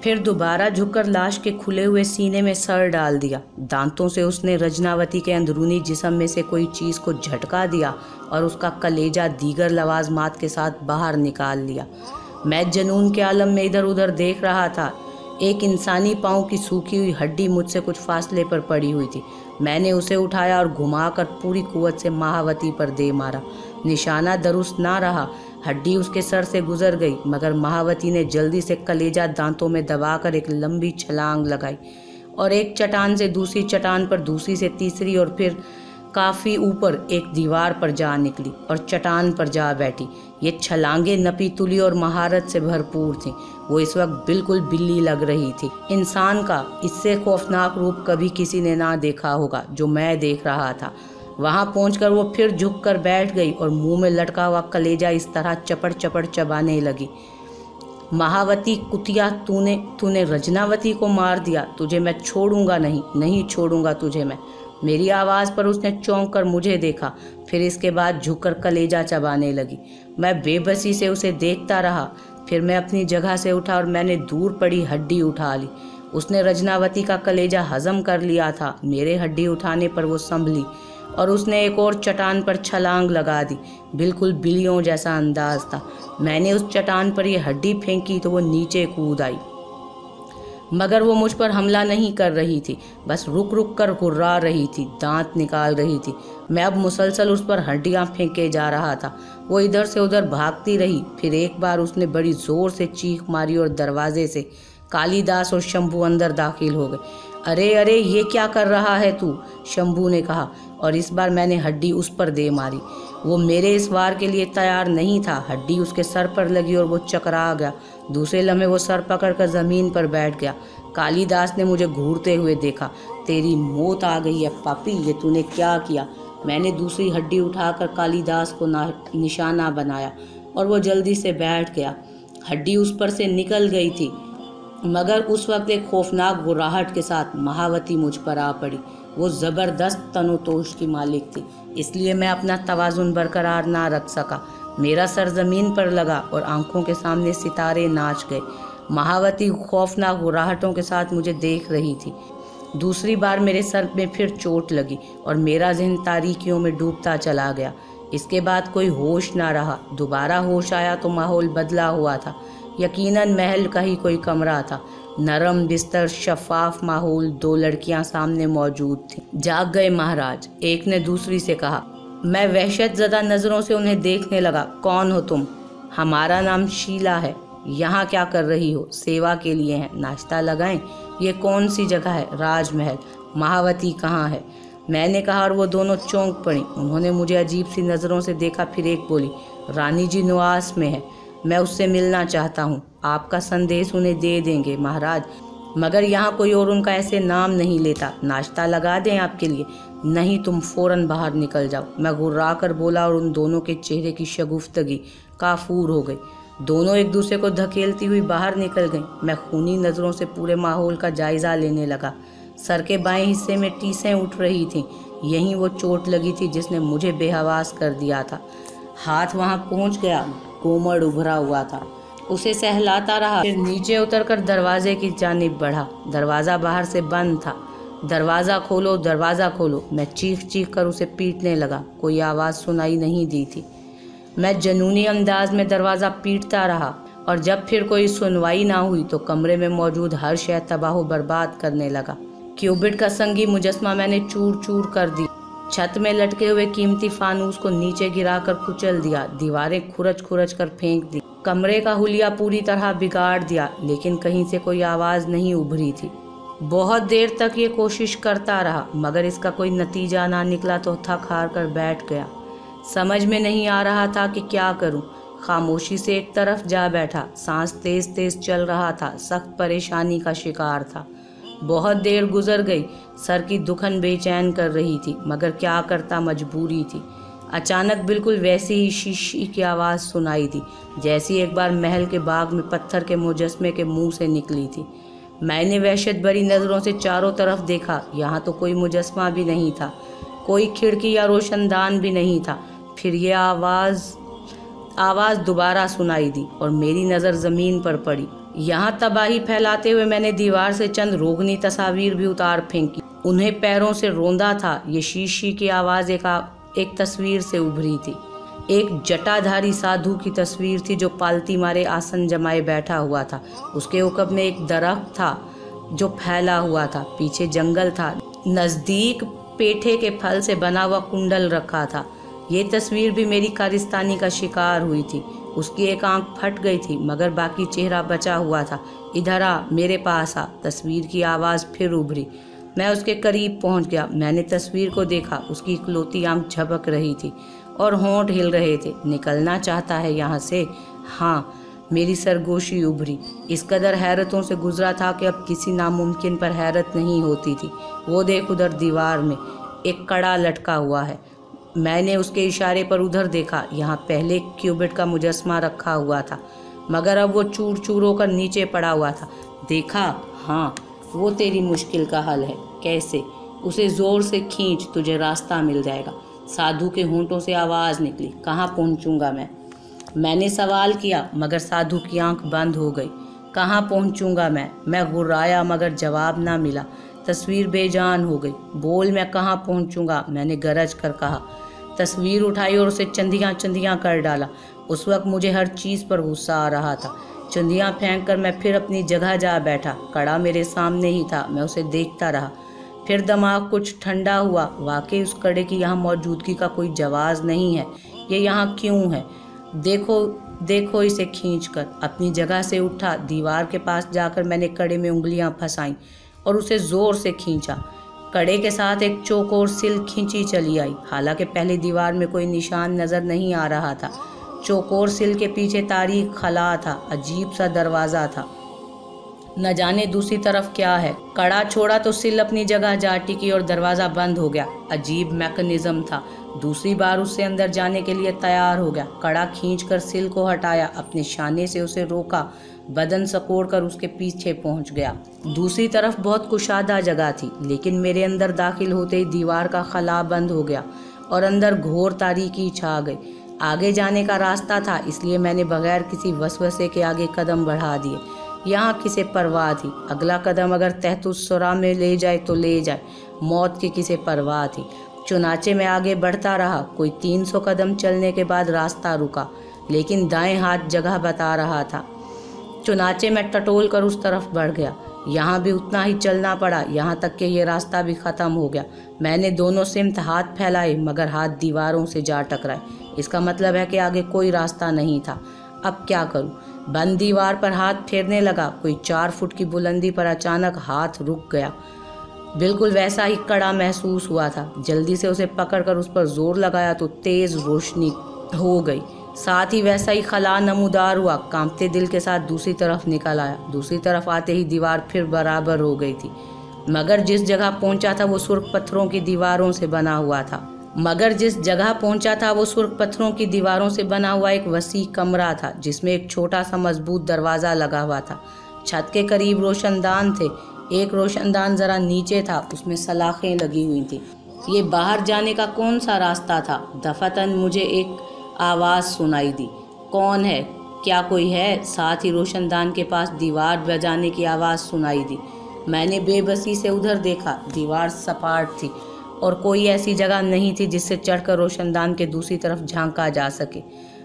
फिर दोबारा झुककर लाश के खुले हुए सीने में सर डाल दिया। दांतों से उसने रजनावती के अंदरूनी जिस्म में से कोई चीज़ को झटका दिया और उसका कलेजा दीगर लवाजमात के साथ बाहर निकाल लिया। मैं जुनून के आलम में इधर उधर देख रहा था। एक इंसानी पाँव की सूखी हुई हड्डी मुझसे कुछ फासले पर पड़ी हुई थी। मैंने उसे उठाया और घुमाकर पूरी कुव्वत से महावती पर दे मारा। निशाना दुरुस्त ना रहा। हड्डी उसके सर से गुजर गई, मगर महावती ने जल्दी से कलेजा दांतों में दबाकर एक लंबी छलांग लगाई और एक चट्टान से दूसरी चट्टान पर, दूसरी से तीसरी और फिर काफ़ी ऊपर एक दीवार पर जा निकली और चट्टान पर जा बैठी। ये छलांगे नपी तुली और महारत से भरपूर थीं। वो इस वक्त बिल्कुल बिल्ली लग रही थी। इंसान का इससे खौफनाक रूप कभी किसी ने ना देखा होगा जो मैं देख रहा था। वहाँ पहुंचकर वो फिर झुककर बैठ गई और मुंह में लटका हुआ कलेजा इस तरह चपड़ चपड़ चबाने लगी। महावती कुतिया, तूने रजनावती को मार दिया। तुझे मैं छोड़ूंगा नहीं, नहीं छोड़ूंगा तुझे मैं। मेरी आवाज़ पर उसने चौंक कर मुझे देखा, फिर इसके बाद झुककर कलेजा चबाने लगी। मैं बेबसी से उसे देखता रहा। फिर मैं अपनी जगह से उठा और मैंने दूर पड़ी हड्डी उठा ली। उसने रजनावती का कलेजा हजम कर लिया था। मेरे हड्डी उठाने पर वो संभली और उसने एक और चट्टान पर छलांग लगा दी। बिल्कुल बिल्लियों जैसा अंदाज था। मैंने उस चट्टान पर ये हड्डी फेंकी तो वो नीचे कूद आई, मगर वो मुझ पर हमला नहीं कर रही थी, बस रुक रुक कर हुर्रा रही थी, दांत निकाल रही थी। मैं अब मुसलसल उस पर हड्डियां फेंके जा रहा था। वो इधर से उधर भागती रही। फिर एक बार उसने बड़ी जोर से चीख मारी और दरवाजे से कालीदास और शंभू अंदर दाखिल हो गए। अरे अरे, ये क्या कर रहा है तू? शंभू ने कहा और इस बार मैंने हड्डी उस पर दे मारी। वो मेरे इस वार के लिए तैयार नहीं था। हड्डी उसके सर पर लगी और वो चकरा गया। दूसरे लम्हे वो सर पकड़कर ज़मीन पर बैठ गया। कालीदास ने मुझे घूरते हुए देखा। तेरी मौत आ गई है पापी, ये तूने क्या किया? मैंने दूसरी हड्डी उठाकर कालीदास को निशाना बनाया और वो जल्दी से बैठ गया। हड्डी उस पर से निकल गई थी, मगर उस वक्त एक खौफनाक गुर्राहट के साथ महावती मुझ पर आ पड़ी। वो ज़बरदस्त तनोतोष की मालिक थी, इसलिए मैं अपना तवाज़ुन बरकरार ना रख सका। मेरा सर ज़मीन पर लगा और आंखों के सामने सितारे नाच गए। महावती खौफनाक गुर्राहटों के साथ मुझे देख रही थी। दूसरी बार मेरे सर में फिर चोट लगी और मेरा ज़हन तारीकियों में डूबता चला गया। इसके बाद कोई होश ना रहा। दोबारा होश आया तो माहौल बदला हुआ था। यकीनन महल का ही कोई कमरा था। नरम बिस्तर, शफाफ माहौल, दो लड़कियां सामने मौजूद थीं। जाग गए महाराज, एक ने दूसरी से कहा। मैं वहशत ज़दा नज़रों से उन्हें देखने लगा। कौन हो तुम? हमारा नाम शीला है। यहाँ क्या कर रही हो? सेवा के लिए हैं, नाश्ता लगाएं? ये कौन सी जगह है? राजमहल। महावती कहाँ है? मैंने कहा और वो दोनों चौंक पड़ी। उन्होंने मुझे अजीब सी नज़रों से देखा। फिर एक बोली, रानी जी नुआस में है, मैं उससे मिलना चाहता हूँ। आपका संदेश उन्हें दे देंगे महाराज, मगर यहाँ कोई और उनका ऐसे नाम नहीं लेता। नाश्ता लगा दें आपके लिए? नहीं, तुम फौरन बाहर निकल जाओ, मैं गुर्रा कर बोला और उन दोनों के चेहरे की शगुफ्तगी काफूर हो गई। दोनों एक दूसरे को धकेलती हुई बाहर निकल गईं। मैं खूनी नज़रों से पूरे माहौल का जायज़ा लेने लगा। सर के बाएं हिस्से में टीसें उठ रही थीं। यहीं वो चोट लगी थी जिसने मुझे बेहवास कर दिया था। हाथ वहाँ पहुँच गया। कोमड़ उभरा हुआ था। उसे सहलाता रहा, फिर नीचे उतरकर दरवाजे की जानिब बढ़ा। दरवाज़ा बाहर से बंद था। दरवाज़ा खोलो, दरवाज़ा खोलो। मैं चीख चीख कर उसे पीटने लगा। कोई आवाज़ सुनाई नहीं दी थी। मैं जुनूनी अंदाज में दरवाज़ा पीटता रहा और जब फिर कोई सुनवाई ना हुई तो कमरे में मौजूद हर शय तबाह बर्बाद करने लगा। क्यूबिट का संगी मुजस्मा मैंने चूर चूर कर दी। छत में लटके हुए कीमती फानूस को नीचे गिराकर कुचल दिया। दीवारें खुरच खुरच कर फेंक दी। कमरे का हुलिया पूरी तरह बिगाड़ दिया, लेकिन कहीं से कोई आवाज़ नहीं उभरी थी। बहुत देर तक ये कोशिश करता रहा, मगर इसका कोई नतीजा ना निकला तो थक हार कर बैठ गया। समझ में नहीं आ रहा था कि क्या करूं। खामोशी से एक तरफ जा बैठा। सांस तेज तेज चल रहा था। सख्त परेशानी का शिकार था। बहुत देर गुजर गई। सर की दुखन बेचैन कर रही थी, मगर क्या करता, मजबूरी थी। अचानक बिल्कुल वैसी ही शीशी की आवाज़ सुनाई दी, जैसी एक बार महल के बाग में पत्थर के मुजस्मे के मुंह से निकली थी। मैंने वहशत भरी नज़रों से चारों तरफ देखा। यहाँ तो कोई मुजस्मा भी नहीं था, कोई खिड़की या रोशनदान भी नहीं था। फिर ये आवाज़ दोबारा सुनाई दी और मेरी नज़र ज़मीन पर पड़ी। यहाँ तबाही फैलाते हुए मैंने दीवार से चंद रोगनी तस्वीर भी उतार फेंकी। उन्हें पैरों से रौंदा था। ये शी की आवाज़ एक तस्वीर से उभरी थी। एक जटाधारी साधु की तस्वीर थी जो पालती मारे आसन जमाए बैठा हुआ था। उसके उकब में एक दरख्त था जो फैला हुआ था। पीछे जंगल था। नज़दीक पेठे के फल से बना हुआ कुंडल रखा था। ये तस्वीर भी मेरी कारिस्तानी का शिकार हुई थी। उसकी एक आंख फट गई थी मगर बाकी चेहरा बचा हुआ था। इधर आ, मेरे पास आ। तस्वीर की आवाज़ फिर उभरी। मैं उसके करीब पहुंच गया। मैंने तस्वीर को देखा। उसकी इकलौती आंख झपक रही थी और होंठ हिल रहे थे। निकलना चाहता है यहाँ से? हाँ, मेरी सरगोशी उभरी। इस कदर हैरतों से गुजरा था कि अब किसी नामुमकिन पर हैरत नहीं होती थी। वो देख, उधर दीवार में एक कड़ा लटका हुआ है। मैंने उसके इशारे पर उधर देखा। यहाँ पहले एक क्यूबिट का मुजस्मा रखा हुआ था मगर अब वो चूर चूर होकर नीचे पड़ा हुआ था। देखा? हाँ, वो तेरी मुश्किल का हल है। कैसे? उसे ज़ोर से खींच, तुझे रास्ता मिल जाएगा। साधु के होंठों से आवाज़ निकली। कहाँ पहुँचूँगा मैं? मैंने सवाल किया मगर साधु की आंख बंद हो गई। कहाँ पहुँचूँगा मैं? मैं गुर्राया मगर जवाब ना मिला। तस्वीर बेजान हो गई। बोल, मैं कहाँ पहुँचूँगा? मैंने गरज कर कहा। तस्वीर उठाई और उसे चंदियाँ चंदियाँ कर डाला। उस वक्त मुझे हर चीज़ पर गुस्सा आ रहा था। चंदियाँ फेंक कर मैं फिर अपनी जगह जा बैठा। कड़ा मेरे सामने ही था। मैं उसे देखता रहा। फिर दिमाग कुछ ठंडा हुआ। वाकई उस कड़े की यहाँ मौजूदगी का कोई जवाज़ नहीं है। ये यहाँ क्यों है? देखो इसे खींचकर। अपनी जगह से उठा। दीवार के पास जाकर मैंने कड़े में उंगलियां फंसाईं और उसे ज़ोर से खींचा। कड़े के साथ एक चौकोर सिल खींची चली आई। हालांकि पहले दीवार में कोई निशान नज़र नहीं आ रहा था। चौकोर सिल के पीछे तारीख खला था। अजीब सा दरवाज़ा था। न जाने दूसरी तरफ क्या है। कड़ा छोड़ा तो सिल अपनी जगह जा टिकी और दरवाज़ा बंद हो गया। अजीब मैकेनिज्म था। दूसरी बार उससे अंदर जाने के लिए तैयार हो गया। कड़ा खींचकर सिल को हटाया। अपने शाने से उसे रोका। बदन सकोड़कर उसके पीछे पहुंच गया। दूसरी तरफ बहुत कुशादा जगह थी लेकिन मेरे अंदर दाखिल होते ही दीवार का खला बंद हो गया और अंदर घोर तारीकी छा गई। आगे जाने का रास्ता था इसलिए मैंने बगैर किसी वसवसे के आगे कदम बढ़ा दिए। यहाँ किसे परवाह थी? अगला कदम अगर तहतुस्सुरा में ले जाए तो ले जाए। मौत की किसे परवाह थी? चुनाचे में आगे बढ़ता रहा। कोई 300 कदम चलने के बाद रास्ता रुका लेकिन दाएं हाथ जगह बता रहा था। चुनाचे में टटोल कर उस तरफ बढ़ गया। यहाँ भी उतना ही चलना पड़ा, यहाँ तक कि ये रास्ता भी ख़त्म हो गया। मैंने दोनों सिमत हाथ फैलाए मगर हाथ दीवारों से जा टकराए। इसका मतलब है कि आगे कोई रास्ता नहीं था। अब क्या करूँ? बंद दीवार पर हाथ फेरने लगा। कोई 4 फुट की बुलंदी पर अचानक हाथ रुक गया। बिल्कुल वैसा ही कड़ा महसूस हुआ था। जल्दी से उसे पकड़कर उस पर जोर लगाया तो तेज़ रोशनी हो गई। साथ ही वैसा ही खला नमूदार हुआ। कांपते दिल के साथ दूसरी तरफ निकल आया। दूसरी तरफ आते ही दीवार फिर बराबर हो गई थी मगर जिस जगह पहुंचा था वो सुर्ख पत्थरों की दीवारों से बना हुआ एक वसी कमरा था जिसमें एक छोटा सा मजबूत दरवाज़ा लगा हुआ था। छत के करीब रोशनदान थे। एक रोशनदान ज़रा नीचे था, उसमें सलाखें लगी हुई थी। ये बाहर जाने का कौन सा रास्ता था? दफातन मुझे एक आवाज़ सुनाई दी। कौन है? क्या कोई है? साथ ही रोशनदान के पास दीवार बजाने की आवाज़ सुनाई दी। मैंने बेबसी से उधर देखा। दीवार सपाट थी और कोई ऐसी जगह नहीं थी जिससे चढ़कर रोशनदान के दूसरी तरफ झांका जा सके।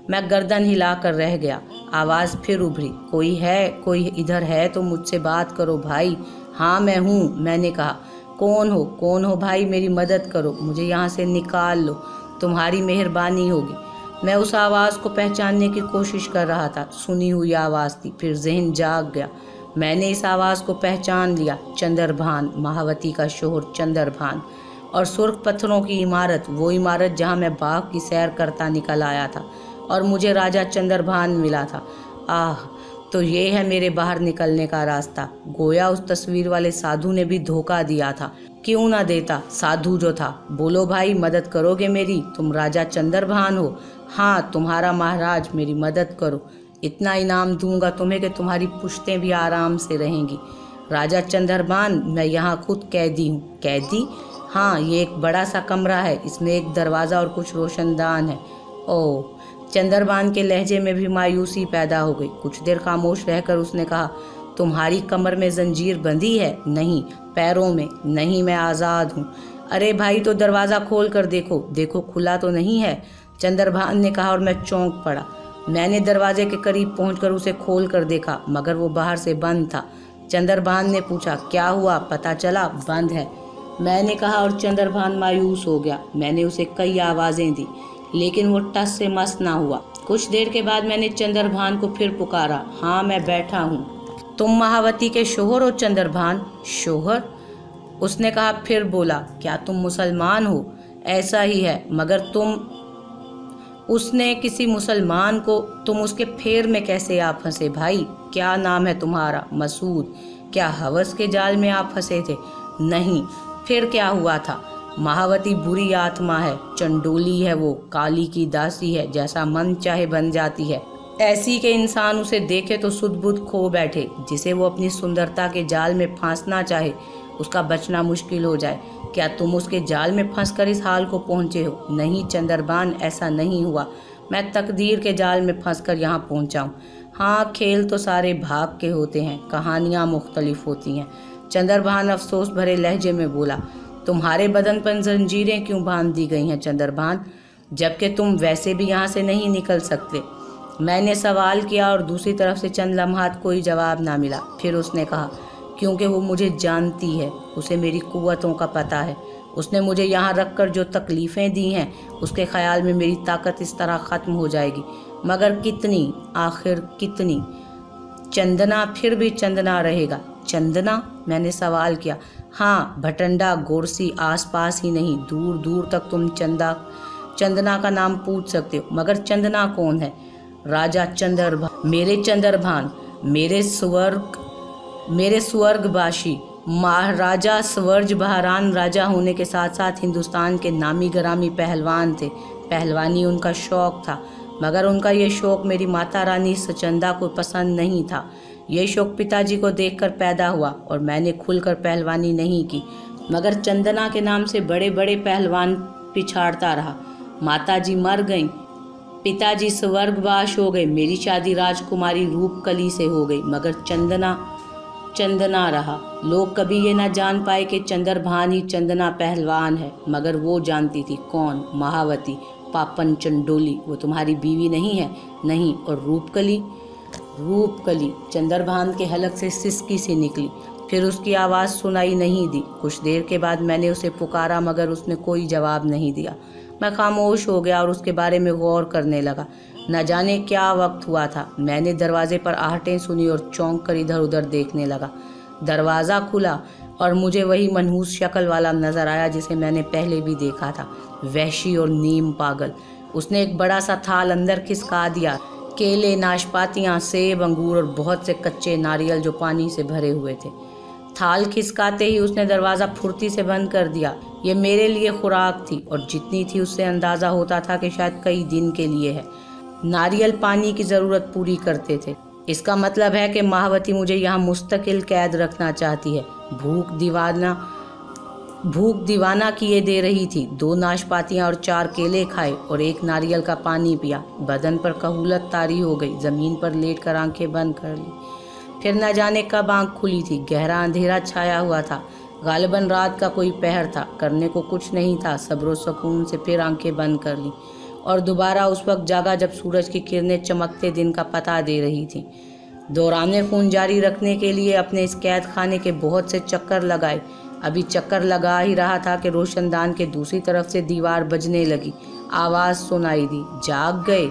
मैं गर्दन हिलाकर रह गया। आवाज़ फिर उभरी। कोई है? कोई इधर है तो मुझसे बात करो भाई। हाँ मैं हूँ, मैंने कहा। कौन हो भाई? मेरी मदद करो, मुझे यहाँ से निकाल लो, तुम्हारी मेहरबानी होगी। मैं उस आवाज़ को पहचानने की कोशिश कर रहा था। सुनी हुई आवाज़ थी। फिर जहन जाग गया। मैंने इस आवाज़ को पहचान लिया। चंद्रभान, महावती का शोहर चंद्रभान और सुर्ख पत्थरों की इमारत, वो इमारत जहाँ मैं बाग की सैर करता निकल आया था और मुझे राजा चंद्रभान मिला था। आह, तो ये है मेरे बाहर निकलने का रास्ता। गोया उस तस्वीर वाले साधु ने भी धोखा दिया था। क्यों ना देता? साधु जो था। बोलो भाई, मदद करोगे मेरी? तुम राजा चंद्रभान हो? हाँ, तुम्हारा महाराज, मेरी मदद करो। इतना इनाम दूंगा तुम्हें कि तुम्हारी पुश्तें भी आराम से रहेंगी। राजा चंद्रभान, मैं यहाँ खुद कैदी हूँ। कैदी? हाँ, ये एक बड़ा सा कमरा है। इसमें एक दरवाज़ा और कुछ रोशनदान है। ओह, चंद्रभान के लहजे में भी मायूसी पैदा हो गई। कुछ देर खामोश रहकर उसने कहा, तुम्हारी कमर में जंजीर बंधी है? नहीं। पैरों में? नहीं, मैं आज़ाद हूँ। अरे भाई, तो दरवाज़ा खोल कर देखो, देखो खुला तो नहीं है। चंद्रभान ने कहा और मैं चौंक पड़ा। मैंने दरवाजे के करीब पहुंचकर उसे खोल कर देखा, मगर वो बाहर से बंद था। चंद्रभान ने पूछा, क्या हुआ? पता चला बंद है, मैंने कहा, और चंद्रभान मायूस हो गया। मैंने उसे कई आवाज़ें दी, लेकिन वो टस से मस ना हुआ। कुछ देर के बाद मैंने चंद्रभान को फिर पुकारा। हाँ, मैं बैठा हूँ। तुम महावती के शोहर हो चंद्रभान? शोहर? उसने कहा, फिर बोला, क्या तुम मुसलमान हो? ऐसा ही है, मगर तुम उसने किसी मुसलमान को, तुम उसके फेर में कैसे आप फंसे भाई? क्या नाम है तुम्हारा? मसूद। क्या हवस के जाल में आप फंसे थे? नहीं। फिर क्या हुआ था? महावती बुरी आत्मा है, चंडोली है, वो काली की दासी है, जैसा मन चाहे बन जाती है। ऐसी के इंसान उसे देखे तो सुध बुध खो बैठे। जिसे वो अपनी सुंदरता के जाल में फांसना चाहे, उसका बचना मुश्किल हो जाए। क्या तुम उसके जाल में फंसकर इस हाल को पहुँचे हो? नहीं चंद्रभान, ऐसा नहीं हुआ। मैं तकदीर के जाल में फंसकर यहाँ पहुँचा हूँ। हाँ, खेल तो सारे भाग के होते हैं, कहानियाँ मुख्तलिफ होती हैं। चंद्रभान अफसोस भरे लहजे में बोला, तुम्हारे बदन पर जंजीरें क्यों बांध दी गई हैं चंद्रभान, जबकि तुम वैसे भी यहाँ से नहीं निकल सकते? मैंने सवाल किया और दूसरी तरफ से चंद लम्हात कोई जवाब ना मिला। फिर उसने कहा, क्योंकि वो मुझे जानती है, उसे मेरी कुव्वतों का पता है। उसने मुझे यहाँ रखकर जो तकलीफ़ें दी हैं, उसके ख्याल में मेरी ताकत इस तरह ख़त्म हो जाएगी। मगर कितनी, आखिर कितनी? चंदना फिर भी चंदना रहेगा। चंदना? मैंने सवाल किया। हाँ, भटंडा, गोरसी, आसपास ही नहीं, दूर दूर तक तुम चंदना का नाम पूछ सकते हो। मगर चंदना कौन है? राजा चंद्रभान, मेरे स्वर्गवासी महाराजा स्वर्ज बहरान राजा होने के साथ साथ हिंदुस्तान के नामी गरामी पहलवान थे। पहलवानी उनका शौक़ था, मगर उनका ये शौक़ मेरी माता रानी सचंदा को पसंद नहीं था। ये शौक़ पिताजी को देखकर पैदा हुआ और मैंने खुलकर पहलवानी नहीं की, मगर चंदना के नाम से बड़े बड़े पहलवान पिछाड़ता रहा। माताजी मर गईं, पिताजी स्वर्गवास हो गए, मेरी शादी राजकुमारी रूपकली से हो गई, मगर चंदना रहा। लोग कभी ये ना जान पाए कि चंद्रभान ही चंदना पहलवान है, मगर वो जानती थी। कौन? महावती, पापन चंडोली। वो तुम्हारी बीवी नहीं है? नहीं। और रूपकली चंद्रभान के हलक से सिसकी सी निकली। फिर उसकी आवाज़ सुनाई नहीं दी। कुछ देर के बाद मैंने उसे पुकारा, मगर उसने कोई जवाब नहीं दिया। मैं खामोश हो गया और उसके बारे में गौर करने लगा। न जाने क्या वक्त हुआ था। मैंने दरवाजे पर आहटें सुनी और चौंक कर इधर उधर देखने लगा। दरवाज़ा खुला और मुझे वही मनहूस शक्ल वाला नजर आया जिसे मैंने पहले भी देखा था, वहशी और नीम पागल। उसने एक बड़ा सा थाल अंदर खिसका दिया, केले, नाशपातियाँ, सेब, अंगूर और बहुत से कच्चे नारियल जो पानी से भरे हुए थे। थाल खिसकाते ही उसने दरवाज़ा फुर्ती से बंद कर दिया। ये मेरे लिए खुराक थी और जितनी थी उससे अंदाज़ा होता था कि शायद कई दिन के लिए है। नारियल पानी की ज़रूरत पूरी करते थे। इसका मतलब है कि महावती मुझे यहाँ मुस्तकिल कैद रखना चाहती है। भूख दीवाना किए दे रही थी। 2 नाशपातियाँ और 4 केले खाए और 1 नारियल का पानी पिया। बदन पर कहूलत तारी हो गई। ज़मीन पर लेटकर आंखें बंद कर ली। फिर न जाने कब आँख खुली थी। गहरा अंधेरा छाया हुआ था। गालिबन रात का कोई पहर था। करने को कुछ नहीं था। सब्र सुकून से फिर आंखें बंद कर ली और दोबारा उस वक्त जागा जब सूरज की किरणें चमकते दिन का पता दे रही थी। दौराने खून जारी रखने के लिए अपने इस कैद खाने के बहुत से चक्कर लगाए। अभी चक्कर लगा ही रहा था कि रोशनदान के दूसरी तरफ से दीवार बजने लगी। आवाज़ सुनाई दी, जाग गए?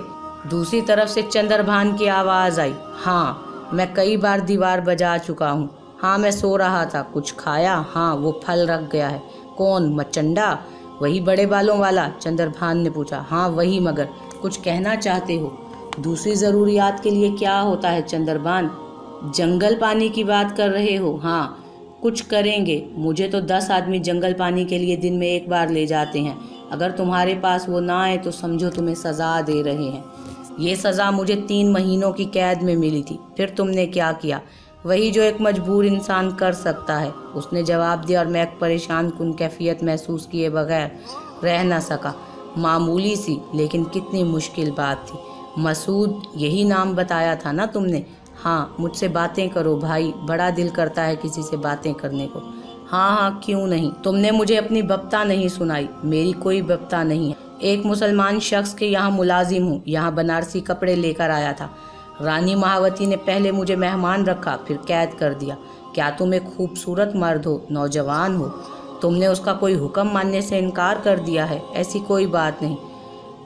दूसरी तरफ से चंद्रभान की आवाज़ आई, हाँ, मैं कई बार दीवार बजा चुका हूँ। हाँ, मैं सो रहा था। कुछ खाया? हाँ, वो फल रख गया है। कौन? मचंडा? वही बड़े बालों वाला? चंद्रभान ने पूछा। हाँ वही। मगर कुछ कहना चाहते हो? दूसरी ज़रूरियात के लिए क्या होता है चंद्रभान? जंगल पानी की बात कर रहे हो? हाँ, कुछ करेंगे। मुझे तो 10 आदमी जंगल पानी के लिए दिन में 1 बार ले जाते हैं। अगर तुम्हारे पास वो ना आए तो समझो तुम्हें सज़ा दे रहे हैं। ये सज़ा मुझे 3 महीनों की कैद में मिली थी। फिर तुमने क्या किया? वही जो एक मजबूर इंसान कर सकता है, उसने जवाब दिया और मैं एक परेशान कुन कैफियत महसूस किए बगैर रह न सका। मामूली सी लेकिन कितनी मुश्किल बात थी। मसूद, यही नाम बताया था ना तुमने? हाँ, मुझसे बातें करो भाई, बड़ा दिल करता है किसी से बातें करने को। हाँ हाँ, क्यों नहीं। तुमने मुझे अपनी बप्ता नहीं सुनाई। मेरी कोई बप्ता नहीं है। एक मुसलमान शख्स के यहाँ मुलाजिम हूँ, यहाँ बनारसी कपड़े लेकर आया था। रानी महावती ने पहले मुझे मेहमान रखा, फिर कैद कर दिया। क्या तुम एक खूबसूरत मर्द हो, नौजवान हो, तुमने उसका कोई हुक्म मानने से इनकार कर दिया है? ऐसी कोई बात नहीं।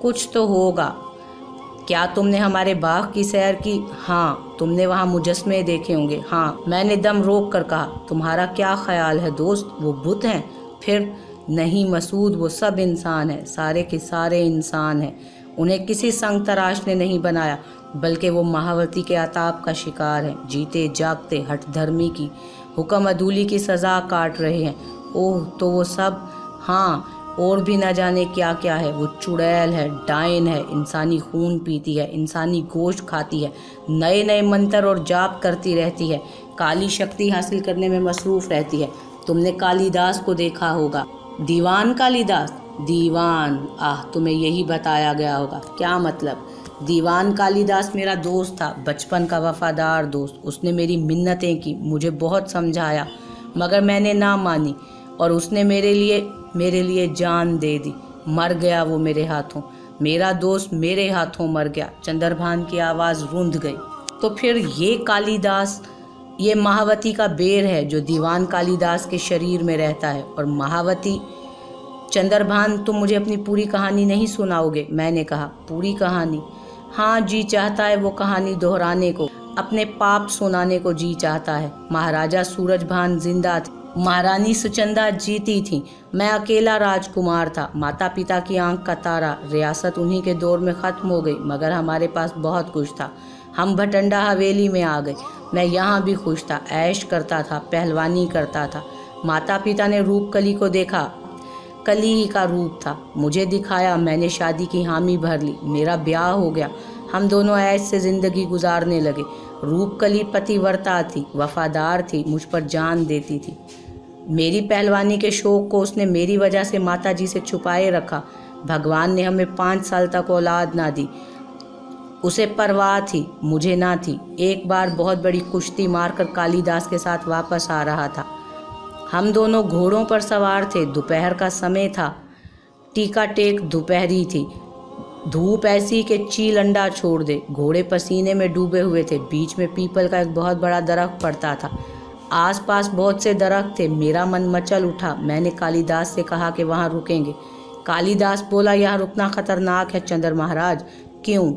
कुछ तो होगा। क्या तुमने हमारे बाग की सैर की? हाँ। तुमने वहाँ मुजस्मे देखे होंगे? हाँ। मैंने दम रोक कर कहा, तुम्हारा क्या ख्याल है दोस्त, वो बुत हैं? फिर नहीं मसूद, वो सब इंसान है, सारे के सारे इंसान हैं। उन्हें किसी संग तराश ने नहीं बनाया, बल्कि वो महावती के अताप का शिकार हैं। जीते जागते हठधर्मी की, हुक्म अदूली की सज़ा काट रहे हैं। ओह, तो वो सब? हाँ, और भी न जाने क्या क्या है। वो चुड़ैल है, डायन है, इंसानी खून पीती है, इंसानी गोश्त खाती है, नए नए मंत्र और जाप करती रहती है, काली शक्ति हासिल करने में मसरूफ़ रहती है। तुमने कालिदास को देखा होगा। दीवान कालिदास? दीवान? आह, तुम्हें यही बताया गया होगा। क्या मतलब? दीवान कालिदास मेरा दोस्त था, बचपन का वफादार दोस्त। उसने मेरी मिन्नतें की, मुझे बहुत समझाया, मगर मैंने ना मानी, और उसने मेरे लिए जान दे दी। मर गया वो मेरे हाथों। मेरा दोस्त मेरे हाथों मर गया। चंद्रभान की आवाज़ रुंध गई। तो फिर ये कालिदास, ये महावती का बेर है जो दीवान कालिदास के शरीर में रहता है। और महावती, चंद्रभान, तुम मुझे अपनी पूरी कहानी नहीं सुनाओगे? मैंने कहा, पूरी कहानी? हाँ, जी चाहता है वो कहानी दोहराने को, अपने पाप सुनाने को जी चाहता है। महाराजा सूरजभान जिंदा थे, महारानी सुचंदा जीती थी, मैं अकेला राजकुमार था, माता पिता की आंख का तारा। रियासत उन्हीं के दौर में ख़त्म हो गई, मगर हमारे पास बहुत कुछ था। हम भटंडा हवेली में आ गए। मैं यहाँ भी खुश था, ऐश करता था, पहलवानी करता था। माता पिता ने रूपकली को देखा, कली ही का रूप था, मुझे दिखाया, मैंने शादी की हामी भर ली, मेरा ब्याह हो गया। हम दोनों ऐश से ज़िंदगी गुजारने लगे। रूपकली पतिव्रता थी, वफादार थी, मुझ पर जान देती थी। मेरी पहलवानी के शौक़ को उसने मेरी वजह से माताजी से छुपाए रखा। भगवान ने हमें 5 साल तक औलाद ना दी। उसे परवाह थी, मुझे ना थी। एक बार बहुत बड़ी कुश्ती मारकर कालिदास के साथ वापस आ रहा था। हम दोनों घोड़ों पर सवार थे। दोपहर का समय था, टीका टेक दोपहरी थी। धूप ऐसी कि चील अंडा छोड़ दे। घोड़े पसीने में डूबे हुए थे। बीच में पीपल का एक बहुत बड़ा दरख्त पड़ता था। आसपास बहुत से दरख्त थे। मेरा मन मचल उठा। मैंने कालिदास से कहा कि वहाँ रुकेंगे। कालिदास बोला, यहाँ रुकना खतरनाक है चंद्र महाराज। क्यों?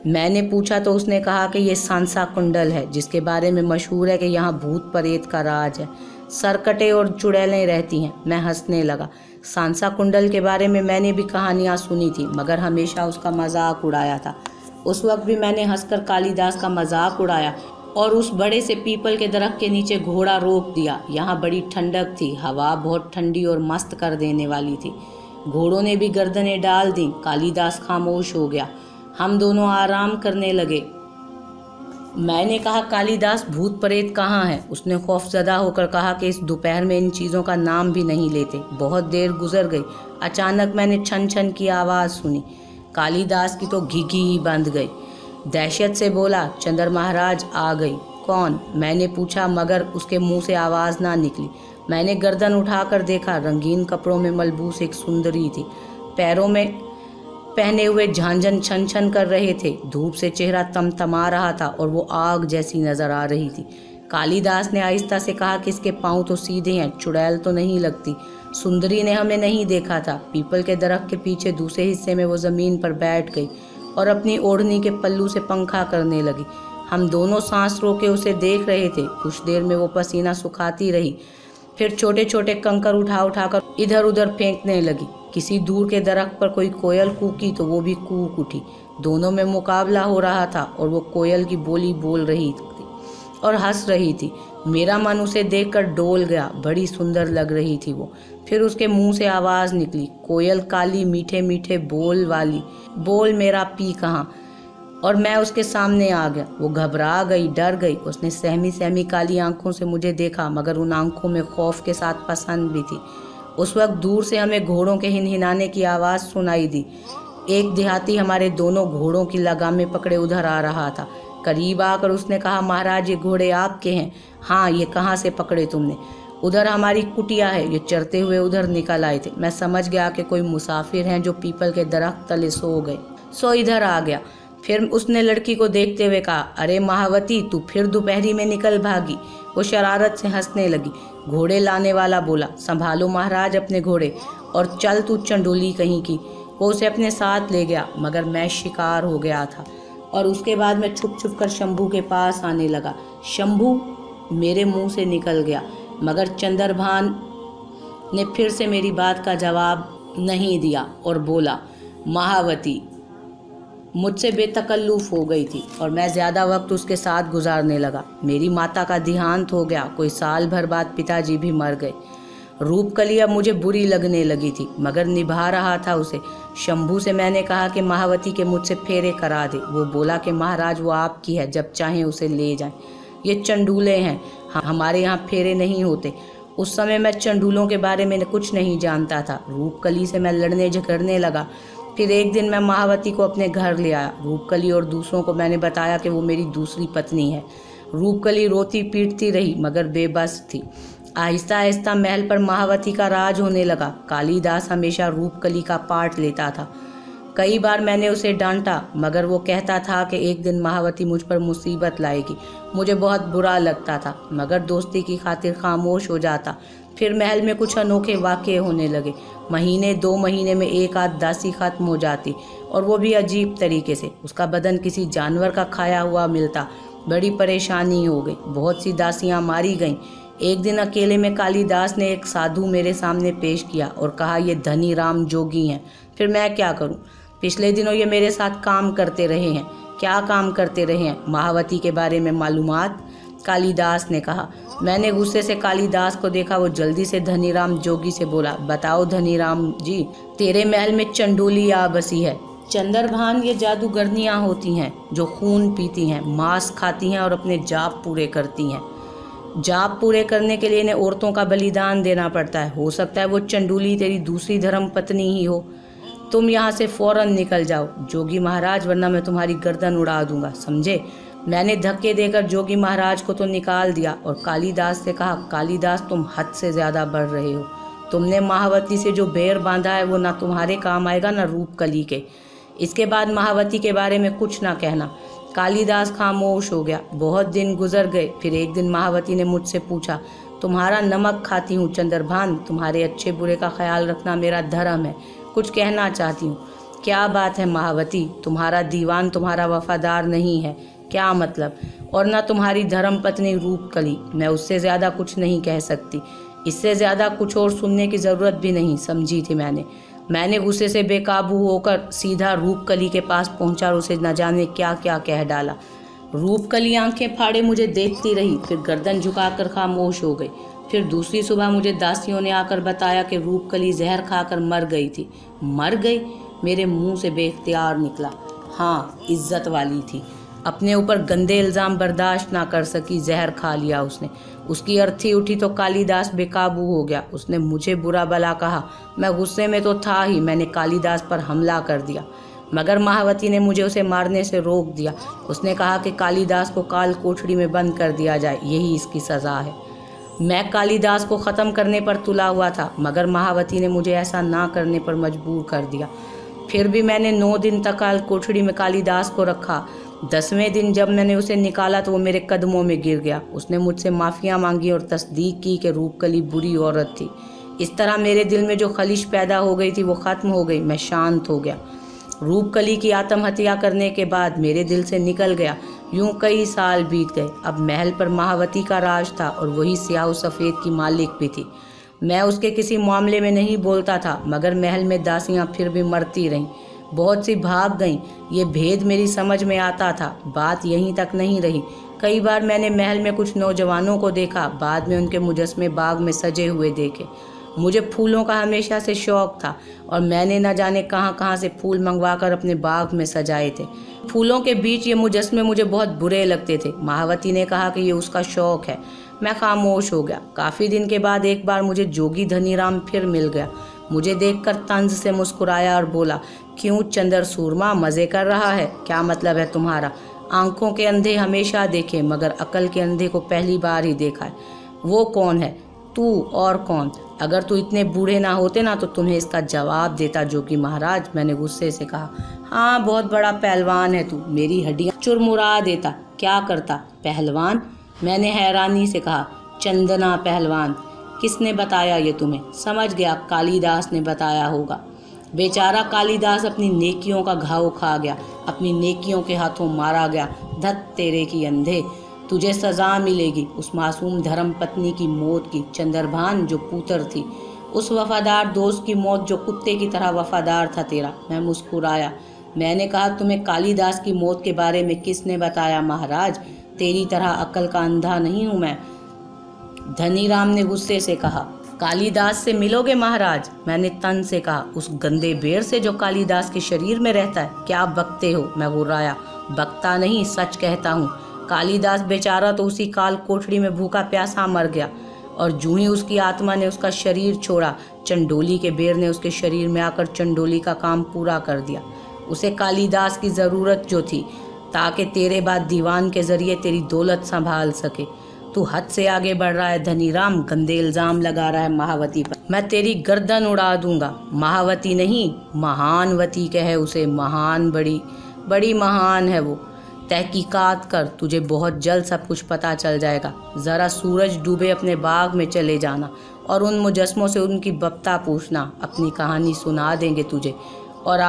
मैंने पूछा तो उसने कहा कि ये सांसा कुंडल है, जिसके बारे में मशहूर है कि यहाँ भूत प्रेत का राज है, सरकटे और चुड़ैलें रहती हैं। मैं हंसने लगा। सांसा कुंडल के बारे में मैंने भी कहानियाँ सुनी थी, मगर हमेशा उसका मजाक उड़ाया था। उस वक्त भी मैंने हंसकर कालिदास का मजाक उड़ाया और उस बड़े से पीपल के दरख्त के नीचे घोड़ा रोक दिया। यहाँ बड़ी ठंडक थी, हवा बहुत ठंडी और मस्त कर देने वाली थी। घोड़ों ने भी गर्दनें डाल दी। कालिदास खामोश हो गया। हम दोनों आराम करने लगे। मैंने कहा, कालिदास, भूत प्रेत कहाँ है? उसने खौफजदा होकर कहा कि इस दोपहर में इन चीज़ों का नाम भी नहीं लेते। बहुत देर गुजर गई। अचानक मैंने छन छन की आवाज़ सुनी। कालिदास की तो घिघी ही बंद गई। दहशत से बोला, चंद्र महाराज आ गई। कौन? मैंने पूछा, मगर उसके मुंह से आवाज़ ना निकली। मैंने गर्दन उठाकर देखा। रंगीन कपड़ों में मलबूस एक सुंदरी थी। पैरों में पहने हुए झांझन छन छन कर रहे थे। धूप से चेहरा तमतमा रहा था और वो आग जैसी नजर आ रही थी। कालिदास ने आहिस्ता से कहा कि इसके पाँव तो सीधे हैं, चुड़ैल तो नहीं लगती। सुंदरी ने हमें नहीं देखा था। पीपल के दरख्त के पीछे दूसरे हिस्से में वो ज़मीन पर बैठ गई और अपनी ओढ़नी के पल्लू से पंखा करने लगी। हम दोनों सांस रोके उसे देख रहे थे। कुछ देर में वो पसीना सुखाती रही, फिर छोटे छोटे कंकर उठा उठाकर इधर उधर फेंकने लगी। किसी दूर के दरख्त पर कोई कोयल कूकी तो वो भी कूक उठी। दोनों में मुकाबला हो रहा था और वो कोयल की बोली बोल रही थी और हंस रही थी। मेरा मन उसे देखकर डोल गया। बड़ी सुंदर लग रही थी वो। फिर उसके मुंह से आवाज़ निकली, कोयल काली मीठे मीठे बोल वाली, बोल मेरा पी कहाँ। और मैं उसके सामने आ गया। वो घबरा गई, डर गई। उसने सहमी सहमी काली आंखों से मुझे देखा, मगर उन आंखों में खौफ के साथ पसंद भी थी। उस वक्त दूर से हमें घोड़ों के हिनहिनाने की आवाज़ सुनाई दी। एक देहाती हमारे दोनों घोड़ों की लगामें पकड़े उधर आ रहा था। करीब आकर उसने कहा, महाराज ये घोड़े आपके हैं? हाँ। ये कहाँ से पकड़े तुमने? उधर हमारी कुटिया है। ये चरते हुए उधर निकल आए थे। मैं समझ गया कि कोई मुसाफिर हैं जो पीपल के दरख्त तले सो गए, सो इधर आ गया। फिर उसने लड़की को देखते हुए कहा, अरे महावती, तू फिर दोपहरी में निकल भागी। वो शरारत से हंसने लगी। घोड़े लाने वाला बोला, संभालो महाराज अपने घोड़े और चल तू चंडोली कहीं की। वो उसे अपने साथ ले गया, मगर मैं शिकार हो गया था और उसके बाद मैं छुप छुप कर शंभू के पास आने लगा। शंभू मेरे मुंह से निकल गया, मगर चंद्रभान ने फिर से मेरी बात का जवाब नहीं दिया और बोला, महावती मुझसे बेतकल्लुफ़ हो गई थी और मैं ज़्यादा वक्त उसके साथ गुजारने लगा। मेरी माता का देहांत हो गया। कोई साल भर बाद पिताजी भी मर गए। रूपकली अब मुझे बुरी लगने लगी थी, मगर निभा रहा था उसे। शंभू से मैंने कहा कि महावती के मुझसे फेरे करा दे। वो बोला कि महाराज वो आपकी है, जब चाहें उसे ले जाएं। ये चंडूले हैं, हमारे यहाँ फेरे नहीं होते। उस समय मैं चंडूलों के बारे में कुछ नहीं जानता था। रूपकली से मैं लड़ने झगड़ने लगा। फिर एक दिन मैं महावती को अपने घर ले आया। रूपकली और दूसरों को मैंने बताया कि वो मेरी दूसरी पत्नी है। रूपकली रोती पीटती रही, मगर बेबस थी। आहिस्ता आहिस्ता महल पर महावती का राज होने लगा। कालिदास हमेशा रूपकली का पार्ट लेता था। कई बार मैंने उसे डांटा, मगर वो कहता था कि एक दिन महावती मुझ पर मुसीबत लाएगी। मुझे बहुत बुरा लगता था, मगर दोस्ती की खातिर खामोश हो जाता। फिर महल में कुछ अनोखे वाक़ये होने लगे। महीने 2 महीने में एक आध दासी खत्म हो जाती, और वो भी अजीब तरीके से। उसका बदन किसी जानवर का खाया हुआ मिलता। बड़ी परेशानी हो गई। बहुत सी दासियाँ मारी गईं। एक दिन अकेले में कालिदास ने एक साधु मेरे सामने पेश किया और कहा, ये धनी राम जोगी हैं। फिर मैं क्या करूं? पिछले दिनों ये मेरे साथ काम करते रहे हैं। क्या काम करते रहे हैं? महावती के बारे में मालूमात, कालिदास ने कहा। मैंने गुस्से से कालिदास को देखा। वो जल्दी से धनीराम जोगी से बोला, बताओ धनीराम जी, तेरे महल में चंडोली आ बसी है। चंद्रभान ये जादूगरनियाँ होती हैं जो खून पीती हैं, मांस खाती हैं और अपने जाप पूरे करती हैं। जाप पूरे करने के लिए इन्हें औरतों का बलिदान देना पड़ता है। हो सकता है वो चंडोली तेरी दूसरी धर्म पत्नी ही हो। तुम यहाँ से फौरन निकल जाओ जोगी महाराज, वरना मैं तुम्हारी गर्दन उड़ा दूंगा, समझे? मैंने धक्के देकर जोगी महाराज को तो निकाल दिया और कालिदास से कहा, कालिदास तुम हद से ज़्यादा बढ़ रहे हो। तुमने महावती से जो बैर बांधा है वो ना तुम्हारे काम आएगा ना रूपकली के। इसके बाद महावती के बारे में कुछ ना कहना। कालिदास खामोश हो गया। बहुत दिन गुजर गए। फिर एक दिन महावती ने मुझसे पूछा, तुम्हारा नमक खाती हूँ चंद्रभान, तुम्हारे अच्छे बुरे का ख्याल रखना मेरा धर्म है। कुछ कहना चाहती हूँ। क्या बात है महावती, तुम्हारा दीवान तुम्हारा वफादार नहीं है? क्या मतलब? और ना तुम्हारी धर्म पत्नी रूपकली। मैं उससे ज़्यादा कुछ नहीं कह सकती। इससे ज़्यादा कुछ और सुनने की ज़रूरत भी नहीं समझी थी मैंने गुस्से से बेकाबू होकर सीधा रूपकली के पास पहुंचा और उसे न जाने क्या क्या कह डाला। रूपकली आंखें फाड़े मुझे देखती रही, फिर गर्दन झुकाकर खामोश हो गई। फिर दूसरी सुबह मुझे दासियों ने आकर बताया कि रूपकली जहर खाकर मर गई थी। मर गई? मेरे मुंह से बेख्तियार निकला। हाँ, इज्जत वाली थी। अपने ऊपर गंदे इल्ज़ाम बर्दाश्त ना कर सकी, जहर खा लिया उसने। उसकी अर्थी उठी तो कालिदास बेकाबू हो गया। उसने मुझे बुरा भला कहा। मैं गुस्से में तो था ही, मैंने कालिदास पर हमला कर दिया, मगर महावती ने मुझे उसे मारने से रोक दिया। उसने कहा कि कालिदास को काल कोठरी में बंद कर दिया जाए, यही इसकी सज़ा है। मैं कालिदास को ख़त्म करने पर तुला हुआ था, मगर महावती ने मुझे ऐसा ना करने पर मजबूर कर दिया। फिर भी मैंने 9 दिन तक काल कोठरी में कालिदास को रखा। 10वें दिन जब मैंने उसे निकाला तो वो मेरे कदमों में गिर गया। उसने मुझसे माफ़ियाँ मांगी और तस्दीक की कि रूपकली बुरी औरत थी। इस तरह मेरे दिल में जो खलिश पैदा हो गई थी वो ख़त्म हो गई। मैं शांत हो गया। रूपकली की आत्महत्या करने के बाद मेरे दिल से निकल गया। यूं कई साल बीत गए। अब महल पर महावती का राज था और वही स्याह सफ़ेद की मालिक भी थी। मैं उसके किसी मामले में नहीं बोलता था, मगर महल में दासियाँ फिर भी मरती रहीं। बहुत सी भाग गईं। ये भेद मेरी समझ में आता था। बात यहीं तक नहीं रही। कई बार मैंने महल में कुछ नौजवानों को देखा, बाद में उनके मुजस्मे बाग में सजे हुए देखे। मुझे फूलों का हमेशा से शौक़ था और मैंने न जाने कहाँ कहाँ से फूल मंगवाकर अपने बाग में सजाए थे। फूलों के बीच ये मुजस्मे मुझे बहुत बुरे लगते थे। महावती ने कहा कि ये उसका शौक़ है। मैं खामोश हो गया। काफ़ी दिन के बाद एक बार मुझे जोगी धनीराम फिर मिल गया। मुझे देखकर तंज से मुस्कुराया और बोला, क्यों चंदर सूरमा, मज़े कर रहा है? क्या मतलब है तुम्हारा? आंखों के अंधे हमेशा देखे मगर अकल के अंधे को पहली बार ही देखा है। वो कौन है? तू और कौन? अगर तू इतने बूढ़े ना होते ना तो तुम्हें इसका जवाब देता जोगी महाराज। मैंने गुस्से से कहा। हाँ, बहुत बड़ा पहलवान है तू, मेरी हड्डियाँ चुरमुरा देता। क्या करता? पहलवान? मैंने हैरानी से कहा। चंदना पहलवान? किसने बताया ये तुम्हें? समझ गया, कालिदास ने बताया होगा। बेचारा कालिदास अपनी नेकियों का घाव खा गया, अपनी नेकियों के हाथों मारा गया। धत तेरे की अंधे, तुझे सजा मिलेगी उस मासूम धर्म पत्नी की मौत की। चंद्रभान जो पुत्र थी, उस वफादार दोस्त की मौत जो कुत्ते की तरह वफादार था तेरा। मैं मुस्कुराया। मैंने कहा, तुम्हें कालिदास की मौत के बारे में किसने बताया महाराज? तेरी तरह अकल का अंधा नहीं हूँ मैं। धनीराम ने गुस्से से कहा। कालिदास से मिलोगे महाराज? मैंने तन से कहा। उस गंदे बेर से जो कालिदास के शरीर में रहता है? क्या बकते हो? मैं गुर्राया। बकता नहीं, सच कहता हूँ। कालिदास बेचारा तो उसी काल कोठरी में भूखा प्यासा मर गया, और जूं ही उसकी आत्मा ने उसका शरीर छोड़ा, चंडोली के बेर ने उसके शरीर में आकर चंडोली का काम पूरा कर दिया। उसे कालिदास की ज़रूरत जो थी ताकि तेरे बाद दीवान के ज़रिए तेरी दौलत संभाल सके। तू हद से आगे बढ़ रहा है धनीराम, गंदे इल्ज़ाम लगा रहा है महावती पर। मैं तेरी गर्दन उड़ा दूंगा। महावती नहीं, महानवती कहे उसे। महान, बड़ी महान है वो। तहकीकात कर, तुझे बहुत जल्द सब कुछ पता चल जाएगा। ज़रा सूरज डूबे अपने बाग में चले जाना और उन मुजस्मों से उनकी बप्ता पूछना, अपनी कहानी सुना देंगे तुझे। और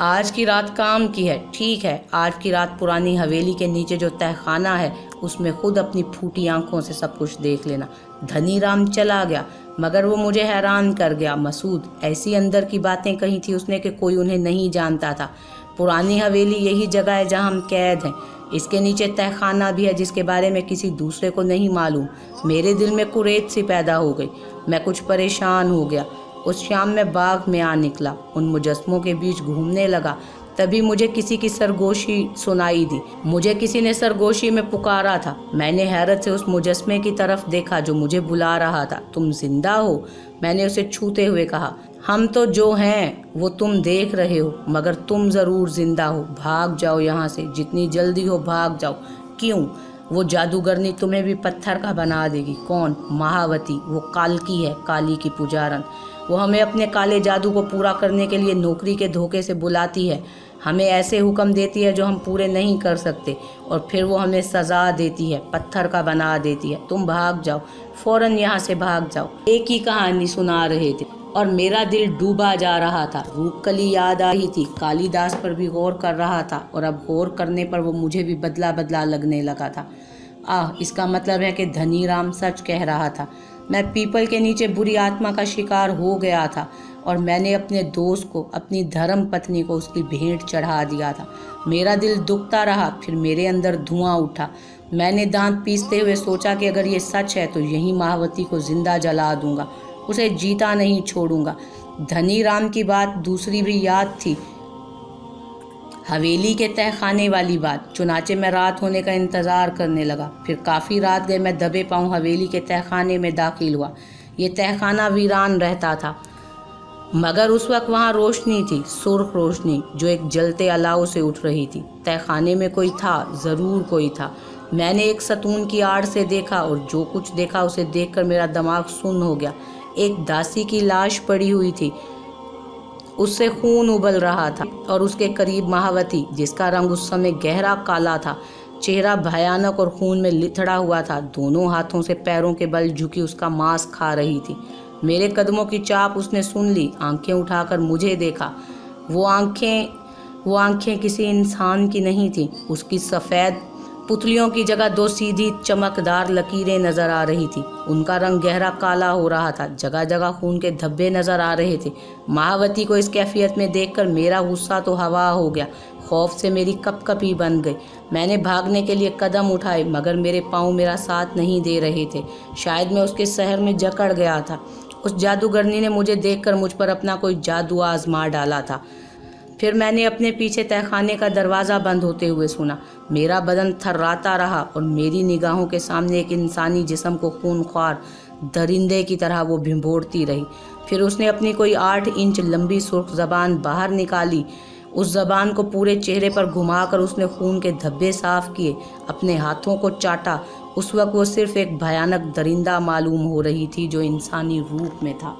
आज की रात काम की है। ठीक है, आज की रात पुरानी हवेली के नीचे जो तहखाना है उसमें खुद अपनी फूटी आंखों से सब कुछ देख लेना। धनीराम चला गया, मगर वो मुझे हैरान कर गया। मसूद, ऐसी अंदर की बातें कही थी उसने कि कोई उन्हें नहीं जानता था। पुरानी हवेली यही जगह है जहाँ हम कैद हैं। इसके नीचे तहखाना भी है जिसके बारे में किसी दूसरे को नहीं मालूम। मेरे दिल में कुरेद सी पैदा हो गई। मैं कुछ परेशान हो गया। उस शाम मैं बाग में आ निकला, उन मुजस्मों के बीच घूमने लगा। तभी मुझे किसी की सरगोशी सुनाई दी। मुझे किसी ने सरगोशी में पुकारा था। मैंने हैरत से उस मुजस्मे की तरफ देखा जो मुझे बुला रहा था। तुम जिंदा हो? मैंने उसे छूते हुए कहा। हम तो जो हैं वो तुम देख रहे हो, मगर तुम ज़रूर जिंदा हो। भाग जाओ यहाँ से, जितनी जल्दी हो भाग जाओ। क्यों? वो जादूगरनी तुम्हें भी पत्थर का बना देगी। कौन? महावती। वो कालकी है, काली की पुजारन। वो हमें अपने काले जादू को पूरा करने के लिए नौकरी के धोखे से बुलाती है। हमें ऐसे हुक्म देती है जो हम पूरे नहीं कर सकते, और फिर वो हमें सज़ा देती है, पत्थर का बना देती है। तुम भाग जाओ, फ़ौरन यहाँ से भाग जाओ। एक ही कहानी सुना रहे थे और मेरा दिल डूबा जा रहा था। रूपकली याद आ रही थी। कालिदास पर भी गौर कर रहा था, और अब गौर करने पर वो मुझे भी बदला बदला लगने लगा था। इसका मतलब है कि धनीराम सच कह रहा था। मैं पीपल के नीचे बुरी आत्मा का शिकार हो गया था, और मैंने अपने दोस्त को, अपनी धर्म पत्नी को उसकी भेंट चढ़ा दिया था। मेरा दिल दुखता रहा, फिर मेरे अंदर धुआं उठा। मैंने दांत पीसते हुए सोचा कि अगर ये सच है तो यही महावती को जिंदा जला दूंगा, उसे जीता नहीं छोड़ूंगा। धनीराम की बात दूसरी भी याद थी, हवेली के तहखाने वाली बात। चुनाचे मैं रात होने का इंतज़ार करने लगा। फिर काफ़ी रात गए, मैं दबे पाँव हवेली के तहखाने में दाखिल हुआ। ये तहखाना वीरान रहता था, मगर उस वक्त वहाँ रोशनी थी, सुर्ख रोशनी जो एक जलते अलाव से उठ रही थी। तहखाने में कोई था, ज़रूर कोई था। मैंने एक सतून की आड़ से देखा, और जो कुछ देखा उसे देखकर मेरा दिमाग सुन्न हो गया। एक दासी की लाश पड़ी हुई थी, उससे खून उबल रहा था, और उसके करीब महावती, जिसका रंग उस समय गहरा काला था, चेहरा भयानक और खून में लिथड़ा हुआ था। दोनों हाथों से पैरों के बल झुकी उसका मांस खा रही थी। मेरे कदमों की चाप उसने सुन ली, आंखें उठाकर मुझे देखा। वो आंखें किसी इंसान की नहीं थी। उसकी सफ़ेद पुतलियों की जगह दो सीधी चमकदार लकीरें नजर आ रही थी। उनका रंग गहरा काला हो रहा था, जगह जगह खून के धब्बे नजर आ रहे थे। महावती को इस कैफियत में देखकर मेरा गुस्सा तो हवा हो गया, खौफ से मेरी कपकपी बन गई। मैंने भागने के लिए कदम उठाए, मगर मेरे पाँव मेरा साथ नहीं दे रहे थे। शायद मैं उसके शहर में जकड़ गया था। उस जादूगरनी ने मुझे देखकर मुझ पर अपना कोई जादू आजमा डाला था। फिर मैंने अपने पीछे तहखाने का दरवाज़ा बंद होते हुए सुना। मेरा बदन थर्राता रहा, और मेरी निगाहों के सामने एक इंसानी जिस्म को खूनख्वार दरिंदे की तरह वो भिंभोड़ती रही। फिर उसने अपनी कोई 8 इंच लंबी सुर्ख ज़बान बाहर निकाली। उस ज़बान को पूरे चेहरे पर घुमाकर उसने खून के धब्बे साफ किए, अपने हाथों को चाटा। उस वक्त वो सिर्फ एक भयानक दरिंदा मालूम हो रही थी जो इंसानी रूप में था।